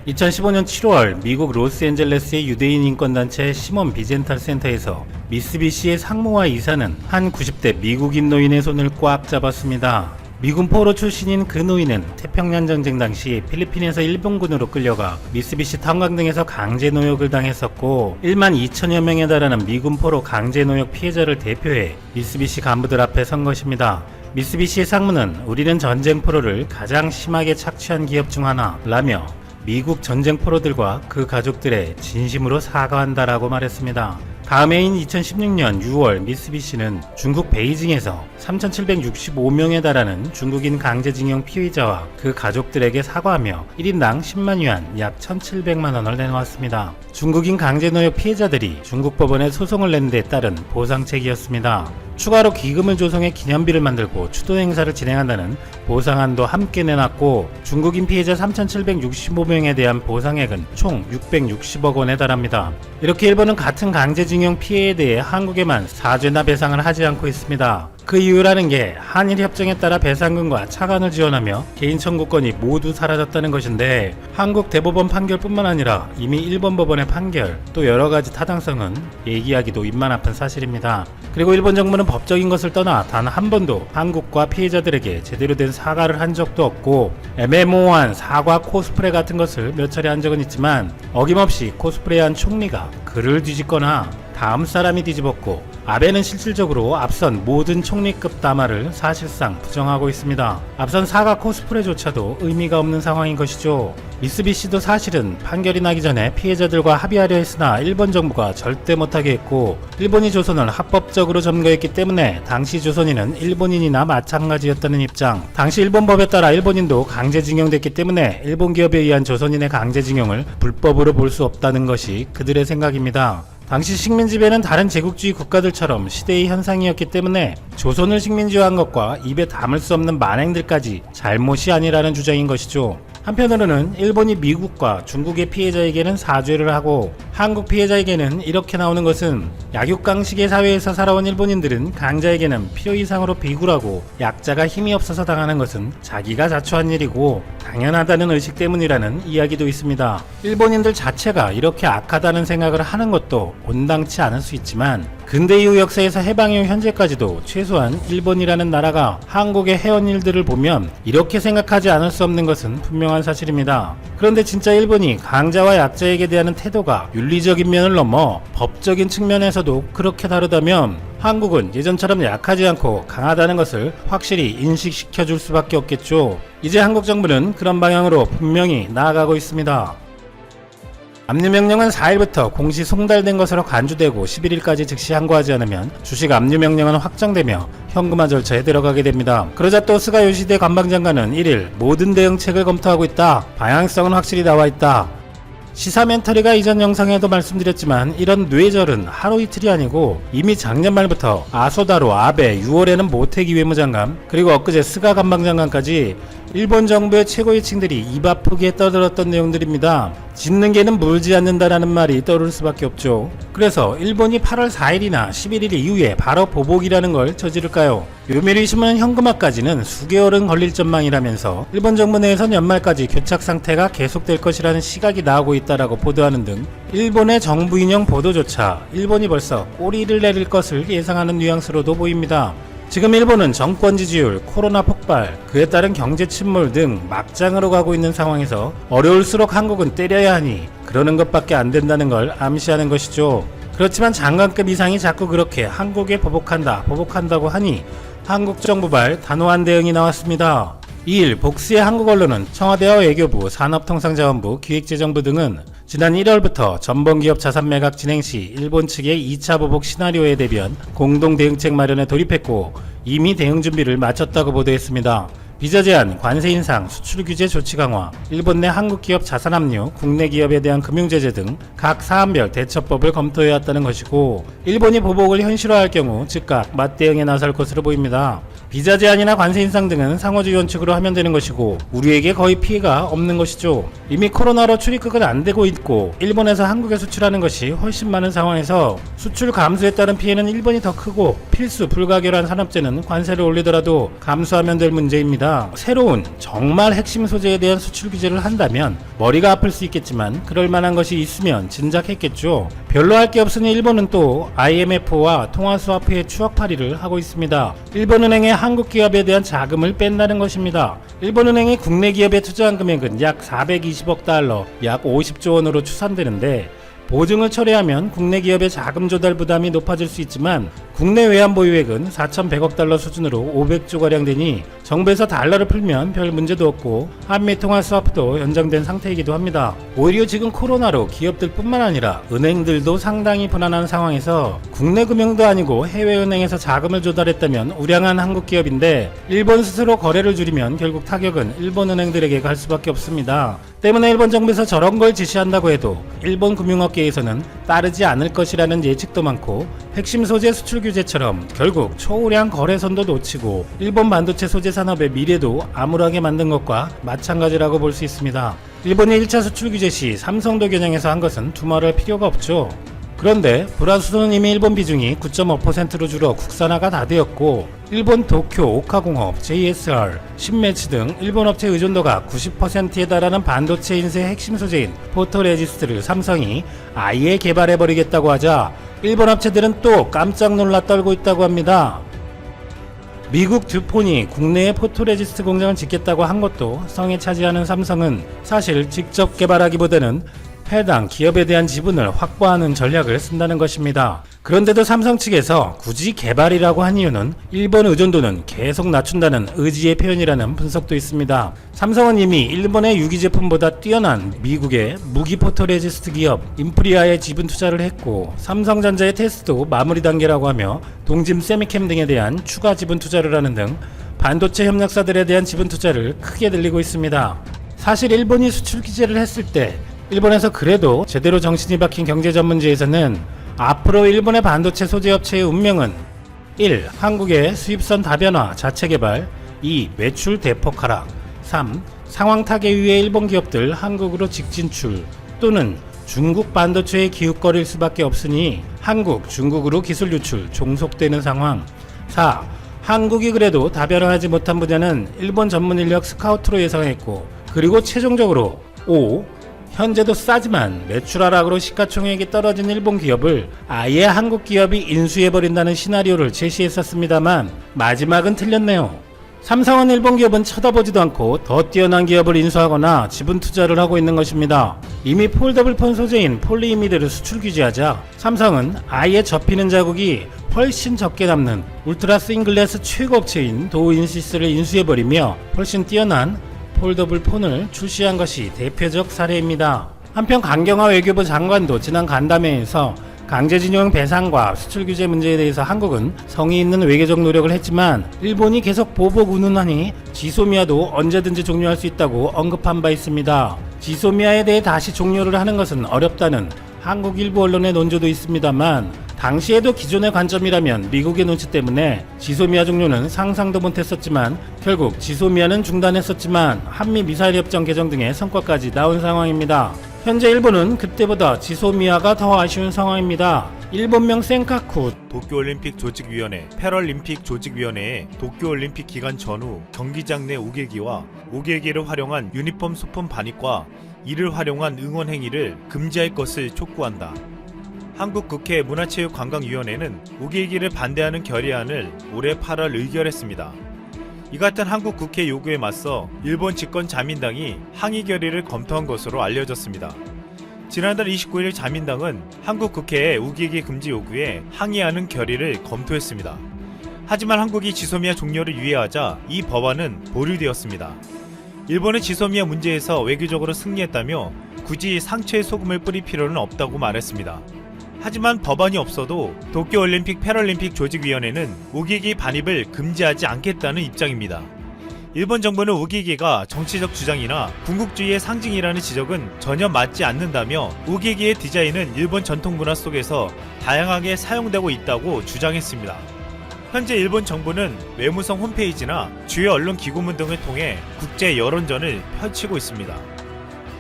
2015년 7월 미국 로스앤젤레스의 유대인 인권단체 시몬 비젠탈 센터에서 미쓰비시의 상무와 이사는 한 90대 미국인 노인의 손을 꽉 잡았습니다. 미군 포로 출신인 그 노인은 태평양 전쟁 당시 필리핀에서 일본군으로 끌려가 미쓰비시 탄광 등에서 강제 노역을 당했었고 1만 2천여 명에 달하는 미군 포로 강제 노역 피해자를 대표해 미쓰비시 간부들 앞에 선 것입니다. 미쓰비시의 상무는 우리는 전쟁 포로를 가장 심하게 착취한 기업 중 하나라며 미국 전쟁 포로들과 그 가족들의 진심으로 사과한다라고 말했습니다. 다음 해인 2016년 6월 미쓰비시는 중국 베이징에서 3,765명에 달하는 중국인 강제징용 피의자와 그 가족들에게 사과하며 1인당 10만 위안 약 1,700만 원을 내놓았습니다. 중국인 강제노역 피해자들이 중국 법원에 소송을 낸 데 따른 보상책이었습니다. 추가로 기금을 조성해 기념비를 만들고 추도 행사를 진행한다는 보상안도 함께 내놨고 중국인 피해자 3,765명에 대한 보상액은 총 660억 원에 달합니다. 이렇게 일본은 같은 강제징용 피해에 대해 한국에만 사죄나 배상을 하지 않고 있습니다. 그 이유라는 게 한일 협정에 따라 배상금과 차관을 지원하며 개인 청구권이 모두 사라졌다는 것인데 한국 대법원 판결뿐만 아니라 이미 일본 법원의 판결 또 여러가지 타당성은 얘기하기도 입만 아픈 사실입니다. 그리고 일본 정부는 법적인 것을 떠나 단 한 번도 한국과 피해자들에게 제대로 된 사과를 한 적도 없고 애매모호한 사과 코스프레 같은 것을 몇 차례 한 적은 있지만 어김없이 코스프레한 총리가 글을 뒤집거나 다음 사람이 뒤집었고 아베는 실질적으로 앞선 모든 총리급 담화를 사실상 부정하고 있습니다. 앞선 사과 코스프레조차도 의미가 없는 상황인 것이죠. 미쓰비시도 사실은 판결이 나기 전에 피해자들과 합의하려 했으나 일본 정부가 절대 못하게 했고 일본이 조선을 합법적으로 점거했기 때문에 당시 조선인은 일본인이나 마찬가지였다는 입장. 당시 일본법에 따라 일본인도 강제징용됐기 때문에 일본 기업에 의한 조선인의 강제징용을 불법으로 볼 수 없다는 것이 그들의 생각입니다. 당시 식민지배는 다른 제국주의 국가들처럼 시대의 현상이었기 때문에 조선을 식민지화한 것과 입에 담을 수 없는 만행들까지 잘못이 아니라는 주장인 것이죠. 한편으로는 일본이 미국과 중국의 피해자에게는 사죄를 하고 한국 피해자에게는 이렇게 나오는 것은 약육강식의 사회에서 살아온 일본인들은 강자에게는 필요 이상으로 비굴하고 약자가 힘이 없어서 당하는 것은 자기가 자초한 일이고 당연하다는 의식 때문이라는 이야기도 있습니다. 일본인들 자체가 이렇게 악하다는 생각을 하는 것도 온당치 않을 수 있지만 근대 이후 역사에서 해방 이후 현재까지도 최소한 일본이라는 나라가 한국에 해온 일들을 보면 이렇게 생각하지 않을 수 없는 것은 분명한 사실입니다. 그런데 진짜 일본이 강자와 약자에게 대한 태도가 윤리적인 면을 넘어 법적인 측면에서도 그렇게 다르다면 한국은 예전처럼 약하지 않고 강하다는 것을 확실히 인식시켜 줄 수밖에 없겠죠. 이제 한국 정부는 그런 방향으로 분명히 나아가고 있습니다. 압류명령은 4일부터 공시 송달된 것으로 간주되고 11일까지 즉시 항고하지 않으면 주식 압류명령은 확정되며 현금화 절차에 들어가게 됩니다. 그러자 또 스가 요시대 관방장관은 1일 모든 대응책을 검토하고 있다. 방향성은 확실히 나와 있다. 시사멘터리가 이전 영상에도 말씀드렸지만 이런 뇌절은 하루 이틀이 아니고 이미 작년 말부터 아소다로 아베 6월에는 모테기 외무장관 그리고 엊그제 스가 관방장관까지 일본 정부의 최고위층들이 입 아프게 떠들었던 내용들입니다. 짖는 개는 물지 않는다라는 말이 떠오를 수밖에 없죠. 그래서 일본이 8월 4일이나 11일 이후에 바로 보복이라는 걸 저지를까요? 요미우리 신문은 현금화까지는 수개월은 걸릴 전망이라면서 일본 정부 내에선 연말까지 교착 상태가 계속될 것이라는 시각이 나오고 있다라고 보도하는 등 일본의 정부 인용 보도조차 일본이 벌써 꼬리를 내릴 것을 예상하는 뉘앙스로도 보입니다. 지금 일본은 정권 지지율, 코로나 폭발, 그에 따른 경제 침몰 등 막장으로 가고 있는 상황에서 어려울수록 한국은 때려야 하니 그러는 것밖에 안 된다는 걸 암시하는 것이죠. 그렇지만 장관급 이상이 자꾸 그렇게 한국에 보복한다고 하니 한국 정부발 단호한 대응이 나왔습니다. 2일 복수의 한국 언론은 청와대와 외교부, 산업통상자원부, 기획재정부 등은 지난 1월부터 전범기업 자산 매각 진행 시 일본 측의 2차 보복 시나리오에 대비한 공동 대응책 마련에 돌입했고 이미 대응 준비를 마쳤다고 보도했습니다. 비자 제한, 관세 인상, 수출 규제 조치 강화, 일본 내 한국 기업 자산 압류, 국내 기업에 대한 금융 제재 등 각 사안별 대처법을 검토해왔다는 것이고 일본이 보복을 현실화할 경우 즉각 맞대응에 나설 것으로 보입니다. 비자 제한이나 관세 인상 등은 상호주의 원칙으로 하면 되는 것이고 우리에게 거의 피해가 없는 것이죠. 이미 코로나로 출입국은 안 되고 있고 일본에서 한국에 수출하는 것이 훨씬 많은 상황에서 수출 감소에 따른 피해는 일본이 더 크고 필수 불가결한 산업재는 관세를 올리더라도 감수하면 될 문제입니다. 새로운 정말 핵심 소재에 대한 수출 규제를 한다면 머리가 아플 수 있겠지만 그럴 만한 것이 있으면 진작했겠죠. 별로 할 게 없으니 일본은 또 IMF와 통화스와프의 추억팔이를 하고 있습니다. 일본은행의 한국 기업에 대한 자금을 뺀다는 것입니다. 일본은행이 국내 기업에 투자한 금액은 약 420억 달러, 약 50조 원으로 추산되는데 보증을 철회하면 국내 기업의 자금 조달 부담이 높아질 수 있지만 국내 외환 보유액은 4,100억 달러 수준으로 500조가량 되니 정부에서 달러를 풀면 별 문제도 없고 한미 통화 스와프도 연장된 상태이기도 합니다. 오히려 지금 코로나로 기업들 뿐만 아니라 은행들도 상당히 불안한 상황에서 국내 금융도 아니고 해외은행에서 자금을 조달했다면 우량한 한국 기업인데 일본 스스로 거래를 줄이면 결국 타격은 일본 은행들에게 갈 수밖에 없습니다. 때문에 일본 정부에서 저런 걸 지시한다고 해도 일본 금융업계에서는 따르지 않을 것이라는 예측도 많고 핵심 소재 수출 규제처럼 결국 초우량 거래선도 놓치고 일본 반도체 소재 산업의 미래도 암울하게 만든 것과 마찬가지라고 볼 수 있습니다. 일본이 1차 수출 규제 시 삼성도 겨냥해서 한 것은 두말할 필요가 없죠. 그런데 불화수소는 이미 일본 비중이 9.5%로 줄어 국산화가 다 되었고 일본 도쿄 오카공업, JSR, 신매치 등 일본 업체 의존도가 90%에 달하는 반도체 인쇄 핵심 소재인 포토레지스트를 삼성이 아예 개발해버리겠다고 하자 일본 업체들은 또 깜짝 놀라 떨고 있다고 합니다. 미국 듀폰이 국내에 포토레지스트 공장을 짓겠다고 한 것도 성에 차지하는 삼성은 사실 직접 개발하기보다는 해당 기업에 대한 지분을 확보하는 전략을 쓴다는 것입니다. 그런데도 삼성 측에서 굳이 개발이라고 한 이유는 일본 의존도는 계속 낮춘다는 의지의 표현이라는 분석도 있습니다. 삼성은 이미 일본의 유기 제품보다 뛰어난 미국의 무기 포토레지스트 기업 인프리아에 지분 투자를 했고 삼성전자의 테스트도 마무리 단계라고 하며 동짐 세미캠 등에 대한 추가 지분 투자를 하는 등 반도체 협력사들에 대한 지분 투자를 크게 늘리고 있습니다. 사실 일본이 수출 규제를 했을 때 일본에서 그래도 제대로 정신이 박힌 경제 전문지에서는 앞으로 일본의 반도체 소재 업체의 운명은 1. 한국의 수입선 다변화 자체 개발 2. 매출 대폭 하락 3. 상황 타개 위에 일본 기업들 한국으로 직진출 또는 중국 반도체에 기웃거릴 수밖에 없으니 한국, 중국으로 기술 유출 종속되는 상황 4. 한국이 그래도 다변화하지 못한 분야는 일본 전문 인력 스카우트로 예상했고 그리고 최종적으로 5. 현재도 싸지만 매출 하락으로 시가총액이 떨어진 일본 기업을 아예 한국 기업이 인수해버린다는 시나리오를 제시했었습니다만 마지막은 틀렸네요. 삼성은 일본 기업은 쳐다보지도 않고 더 뛰어난 기업을 인수하거나 지분 투자를 하고 있는 것입니다. 이미 폴더블 폰 소재인 폴리이미드를 수출 규제하자 삼성은 아예 접히는 자국이 훨씬 적게 남는 울트라 스윙글래스 최고 업체인 도우인시스를 인수해버리며 훨씬 뛰어난 폴더블 폰을 출시한 것이 대표적 사례입니다. 한편 강경화 외교부 장관도 지난 간담회에서 강제징용 배상과 수출 규제 문제에 대해서 한국은 성의 있는 외교적 노력을 했지만 일본이 계속 보복 운운하니 지소미아도 언제든지 종료할 수 있다고 언급한 바 있습니다. 지소미아에 대해 다시 종료를 하는 것은 어렵다는 한국 일부 언론의 논조도 있습니다만 당시에도 기존의 관점이라면 미국의 눈치 때문에 지소미아 종료는 상상도 못했었지만 결국 지소미아는 중단했었지만 한미 미사일 협정 개정 등의 성과까지 나온 상황입니다. 현재 일본은 그때보다 지소미아가 더 아쉬운 상황입니다. 일본명 센카쿠 도쿄올림픽 조직위원회, 패럴림픽 조직위원회에 도쿄올림픽 기간 전후 경기장 내 우계기와 우계기를 활용한 유니폼 소품 반입과 이를 활용한 응원 행위를 금지할 것을 촉구한다. 한국국회 문화체육관광위원회는 우계기를 반대하는 결의안을 올해 8월 의결했습니다. 이 같은 한국국회 요구에 맞서 일본 집권 자민당이 항의 결의를 검토한 것으로 알려졌습니다. 지난달 29일 자민당은 한국국회의 우계기 금지 요구에 항의하는 결의를 검토했습니다. 하지만 한국이 지소미아 종료를 유예하자 이 법안은 보류되었습니다. 일본은 지소미아 문제에서 외교적으로 승리했다며 굳이 상처에 소금을 뿌릴 필요는 없다고 말했습니다. 하지만 법안이 없어도 도쿄올림픽 패럴림픽 조직위원회는 우기기 반입을 금지하지 않겠다는 입장입니다. 일본 정부는 우기기가 정치적 주장이나 군국주의의 상징이라는 지적은 전혀 맞지 않는다며 우기기의 디자인은 일본 전통 문화 속에서 다양하게 사용되고 있다고 주장했습니다. 현재 일본 정부는 외무성 홈페이지나 주요 언론 기고문 등을 통해 국제 여론전을 펼치고 있습니다.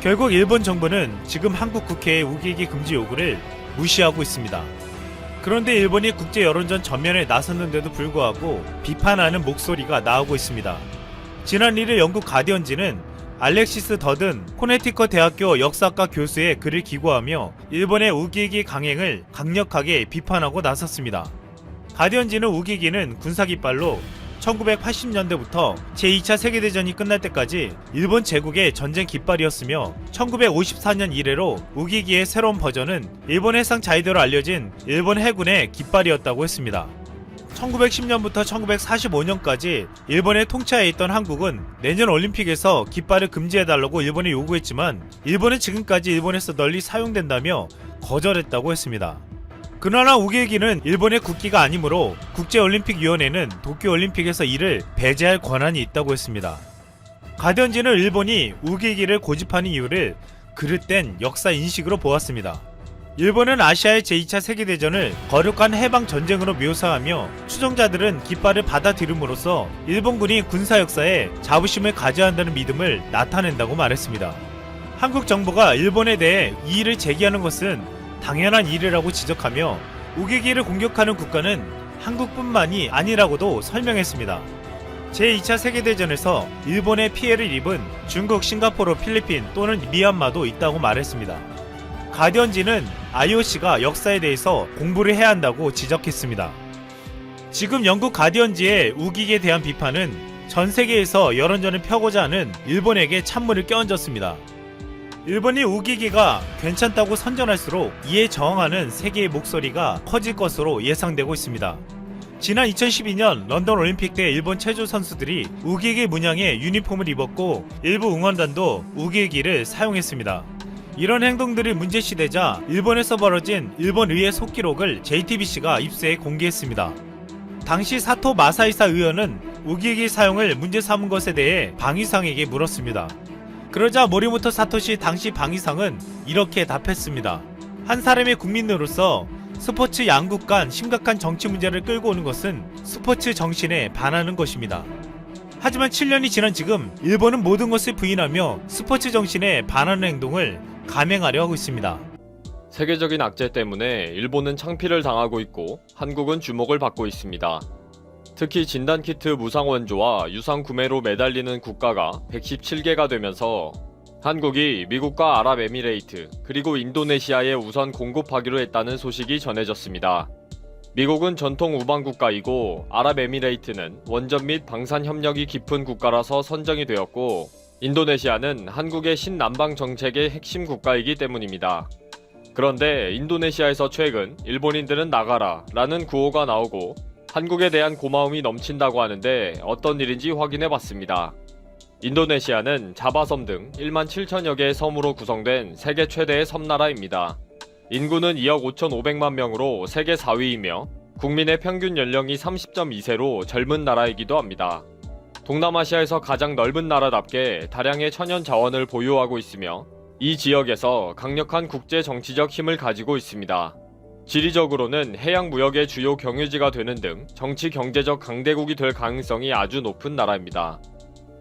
결국 일본 정부는 지금 한국 국회의 우기기 금지 요구를 무시하고 있습니다. 그런데 일본이 국제 여론전 전면에 나섰는데도 불구하고 비판하는 목소리가 나오고 있습니다. 지난 1일 영국 가디언지는 알렉시스 더든 코네티컷 대학교 역사과 교수의 글을 기고하며 일본의 우기기 강행을 강력하게 비판하고 나섰습니다. 가디언지는 우기기는 군사깃발로 1980년대부터 제2차 세계대전이 끝날 때까지 일본 제국의 전쟁 깃발이었으며 1954년 이래로 우기기의 새로운 버전은 일본 해상 자위대로 알려진 일본 해군의 깃발이었다고 했습니다. 1910년부터 1945년까지 일본의 통치하에 있던 한국은 내년 올림픽에서 깃발을 금지해달라고 일본에 요구했지만 일본은 지금까지 일본에서 널리 사용된다며 거절했다고 했습니다. 그러나 우기기는 일본의 국기가 아니므로 국제올림픽위원회는 도쿄올림픽에서 이를 배제할 권한이 있다고 했습니다. 가디언지는 일본이 우기기를 고집하는 이유를 그릇된 역사 인식으로 보았습니다. 일본은 아시아의 제2차 세계대전을 거룩한 해방전쟁으로 묘사하며 추종자들은 깃발을 받아들임으로써 일본군이 군사 역사에 자부심을 가져야 한다는 믿음을 나타낸다고 말했습니다. 한국 정부가 일본에 대해 이의를 제기하는 것은 당연한 일이라고 지적하며 우기기를 공격하는 국가는 한국뿐만이 아니라고도 설명했습니다. 제2차 세계대전에서 일본의 피해를 입은 중국, 싱가포르, 필리핀 또는 미얀마도 있다고 말했습니다. 가디언지는 IOC가 역사에 대해서 공부를 해야 한다고 지적했습니다. 지금 영국 가디언지의 우기기에 대한 비판은 전 세계에서 여론전을 펴고자 하는 일본에게 찬물을 끼얹었습니다. 일본이 우기기가 괜찮다고 선전할수록 이에 저항하는 세계의 목소리가 커질 것으로 예상되고 있습니다. 지난 2012년 런던 올림픽 때 일본 체조 선수들이 우기기 문양의 유니폼을 입었고 일부 응원단도 우기기를 사용했습니다. 이런 행동들이 문제시되자 일본에서 벌어진 일본 의회 속기록을 JTBC가 입수해 공개했습니다. 당시 사토 마사이사 의원은 우기기 사용을 문제 삼은 것에 대해 방위상에게 물었습니다. 그러자 모리모토 사토시 당시 방위상은 이렇게 답했습니다. 한 사람의 국민으로서 스포츠 양국 간 심각한 정치 문제를 끌고 오는 것은 스포츠 정신에 반하는 것입니다. 하지만 7년이 지난 지금 일본은 모든 것을 부인하며 스포츠 정신에 반하는 행동을 감행하려 하고 있습니다. 세계적인 악재 때문에 일본은 창피를 당하고 있고 한국은 주목을 받고 있습니다. 특히 진단키트 무상 원조와 유상 구매로 매달리는 국가가 117개가 되면서 한국이 미국과 아랍에미레이트 그리고 인도네시아에 우선 공급하기로 했다는 소식이 전해졌습니다. 미국은 전통 우방국가이고 아랍에미레이트는 원전 및 방산 협력이 깊은 국가라서 선정이 되었고 인도네시아는 한국의 신남방 정책의 핵심 국가이기 때문입니다. 그런데 인도네시아에서 최근 일본인들은 나가라 라는 구호가 나오고 한국에 대한 고마움이 넘친다고 하는데 어떤 일인지 확인해봤습니다. 인도네시아는 자바섬 등 1만 7천여 개의 섬으로 구성된 세계 최대의 섬나라입니다. 인구는 2억 5,500만 명으로 세계 4위이며 국민의 평균 연령이 30.2세로 젊은 나라이기도 합니다. 동남아시아에서 가장 넓은 나라답게 다량의 천연 자원을 보유하고 있으며 이 지역에서 강력한 국제 정치적 힘을 가지고 있습니다. 지리적으로는 해양 무역의 주요 경유지가 되는 등 정치 경제적 강대국이 될 가능성이 아주 높은 나라입니다.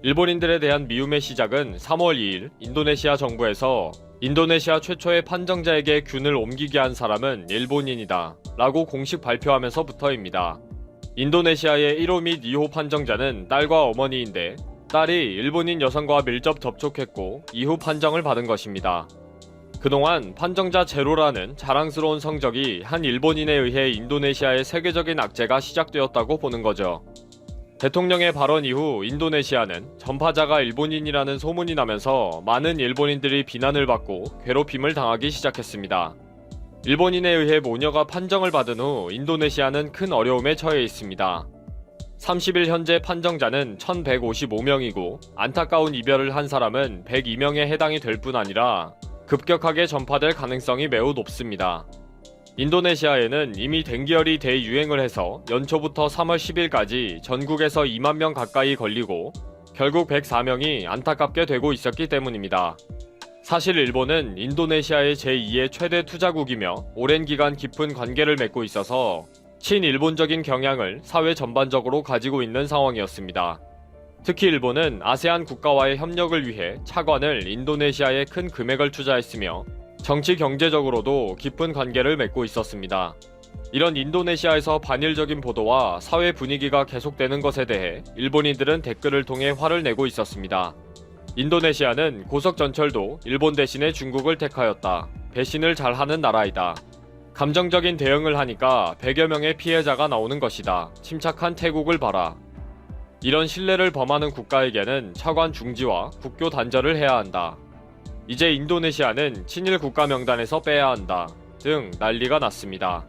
일본인들에 대한 미움의 시작은 3월 2일 인도네시아 정부에서 인도네시아 최초의 판정자에게 균을 옮기게 한 사람은 일본인이다 라고 공식 발표하면서부터입니다. 인도네시아의 1호 및 2호 판정자는 딸과 어머니인데 딸이 일본인 여성과 밀접 접촉했고 이후 판정을 받은 것입니다. 그동안 판정자 제로라는 자랑스러운 성적이 한 일본인에 의해 인도네시아의 세계적인 악재가 시작되었다고 보는 거죠. 대통령의 발언 이후 인도네시아는 전파자가 일본인이라는 소문이 나면서 많은 일본인들이 비난을 받고 괴롭힘을 당하기 시작했습니다. 일본인에 의해 모녀가 판정을 받은 후 인도네시아는 큰 어려움에 처해 있습니다. 30일 현재 판정자는 1155명이고 안타까운 이별을 한 사람은 102명에 해당이 될 뿐 아니라 급격하게 전파될 가능성이 매우 높습니다. 인도네시아에는 이미 댕기열이 대유행을 해서 연초부터 3월 10일까지 전국에서 2만 명 가까이 걸리고 결국 104명이 안타깝게 되고 있었기 때문입니다. 사실 일본은 인도네시아의 제2의 최대 투자국이며 오랜 기간 깊은 관계를 맺고 있어서 친일본적인 경향을 사회 전반적으로 가지고 있는 상황이었습니다. 특히 일본은 아세안 국가와의 협력을 위해 차관을 인도네시아에 큰 금액을 투자했으며 정치 경제적으로도 깊은 관계를 맺고 있었습니다. 이런 인도네시아에서 반일적인 보도와 사회 분위기가 계속되는 것에 대해 일본인들은 댓글을 통해 화를 내고 있었습니다. 인도네시아는 고석전철도 일본 대신에 중국을 택하였다. 배신을 잘하는 나라이다. 감정적인 대응을 하니까 100여 명의 피해자가 나오는 것이다. 침착한 태국을 봐라. 이런 신뢰를 범하는 국가에게는 차관 중지와 국교 단절을 해야 한다. 이제 인도네시아는 친일 국가 명단에서 빼야 한다. 등 난리가 났습니다.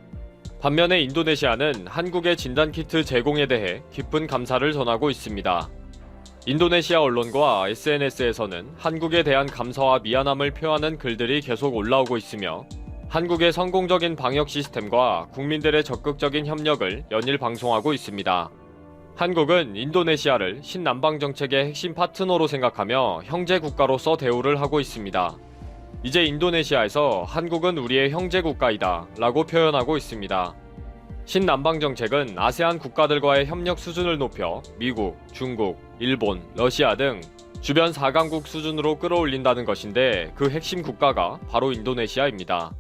반면에 인도네시아는 한국의 진단키트 제공에 대해 깊은 감사를 전하고 있습니다. 인도네시아 언론과 SNS에서는 한국에 대한 감사와 미안함을 표하는 글들이 계속 올라오고 있으며 한국의 성공적인 방역 시스템과 국민들의 적극적인 협력을 연일 방송하고 있습니다. 한국은 인도네시아를 신남방 정책의 핵심 파트너로 생각하며 형제 국가로서 대우를 하고 있습니다. 이제 인도네시아에서 한국은 우리의 형제 국가이다 라고 표현하고 있습니다. 신남방 정책은 아세안 국가들과의 협력 수준을 높여 미국, 중국, 일본, 러시아 등 주변 4강국 수준으로 끌어올린다는 것인데 그 핵심 국가가 바로 인도네시아입니다.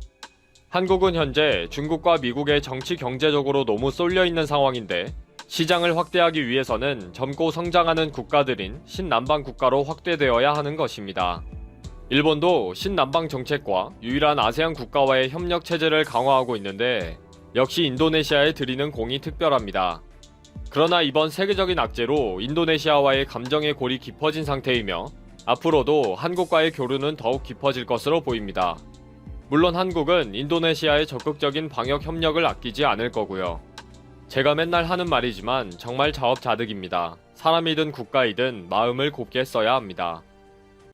한국은 현재 중국과 미국의 정치 경제적으로 너무 쏠려 있는 상황인데 시장을 확대하기 위해서는 젊고 성장하는 국가들인 신남방 국가로 확대되어야 하는 것입니다. 일본도 신남방 정책과 유일한 아세안 국가와의 협력 체제를 강화하고 있는데 역시 인도네시아에 드리는 공이 특별합니다. 그러나 이번 세계적인 악재로 인도네시아와의 감정의 골이 깊어진 상태이며 앞으로도 한국과의 교류는 더욱 깊어질 것으로 보입니다. 물론 한국은 인도네시아의 적극적인 방역 협력을 아끼지 않을 거고요. 제가 맨날 하는 말이지만 정말 자업자득입니다. 사람이든 국가이든 마음을 곱게 써야 합니다.